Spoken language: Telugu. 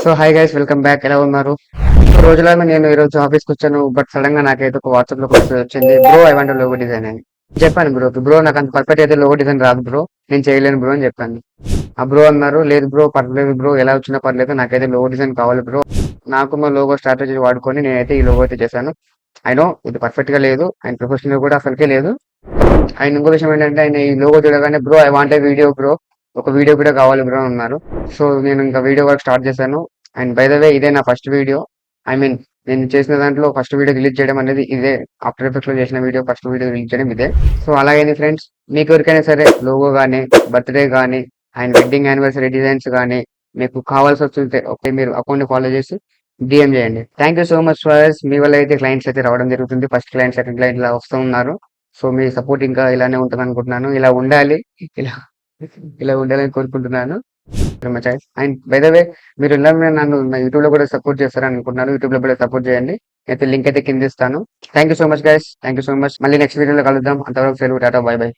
So hi guys, welcome back. ఎలా ఉన్నారు? రోజులాగా నేను ఈ రోజు ఆఫీస్కి వచ్చాను. బట్ సడన్ గా నాకైతే ఒక వాట్సాప్ లో వచ్చింది, bro I want logo design అని. చెప్పాను బ్రో నాకు అంత పర్ఫెక్ట్ అయితే లోగో డిజైన్ రాదు బ్రో, నేను చేయలేను బ్రో అని చెప్పాను. ఆ బ్రో అన్నారు, లేదు బ్రో పర్లేదు బ్రో, ఎలా వచ్చినా పర్లేదు, నాకైతే లోగో డిజైన్ కావాలి బ్రో. నాకు మా లోగో స్ట్రాటజీ వాడుకొని నేనైతే ఈ లోగో అయితే చేశాను. అయినో ఇది పర్ఫెక్ట్ గా లేదు అండ్ ప్రొఫెషనల్ కూడా అసలుకే లేదు. అండ్ ఇంకో విషయం ఏంటంటే, ఆయన ఈ లోగో చూడగానే bro I want a video bro, ఒక వీడియో కూడా కావాలి బ్రో అన్నారు. సో నేను ఇంకా వీడియో వర్క్ స్టార్ట్ చేశాను. అండ్ బై ద వే ఇదే నా ఫస్ట్ వీడియో. ఐ మీన్ నేను చేసిన దాంట్లో ఫస్ట్ వీడియో రిలీజ్ చేయడం అనేది ఇదే. ఆఫ్టర్ ఎఫెక్ట్స్ లో చేసిన వీడియో ఫస్ట్ వీడియో రిలీజ్ చేయడం ఇదే. సో అలాగే ఫ్రెండ్స్, మీకు ఎవరికైనా సరే లోగో కానీ, బర్త్డే కానీ, అండ్ వెడ్డింగ్ యానివర్సరీ డిజైన్స్ కానీ మీకు కావాల్సి వస్తుంటే ఓకే, మీరు అకౌంట్ ని ఫాలో చేసి డిఎం చేయండి. Thank you so much for me వల్ల అయితే క్లయింట్స్ అయితే రావడం జరుగుతుంది. ఫస్ట్ క్లయింట్, సెకండ్ క్లయింట్ ఇలా వస్తూ ఉన్నారు. సో మీ సపోర్ట్ ఇంకా ఇలానే ఉంటుంది అనుకుంటున్నాను. ఇలా ఉండాలి, ఇలా ఇలా ఉండాలని కోరుకుంటున్నాను. అండ్ బై ద వే, మీరు ఇలా నన్ను యూట్యూబ్ లో కూడా సపోర్ట్ చేస్తారని అనుకుంటున్నాను. యూట్యూబ్ లో కూడా సపోర్ట్ చేయండి. అయితే లింక్ అయితే కింద ఇస్తాను. Thank you so much guys, thank you so much. మళ్ళీ నెక్స్ట్ వీడియోలో కలుద్దాం. అంతవరకు సెలవు, టాటా, బై బై.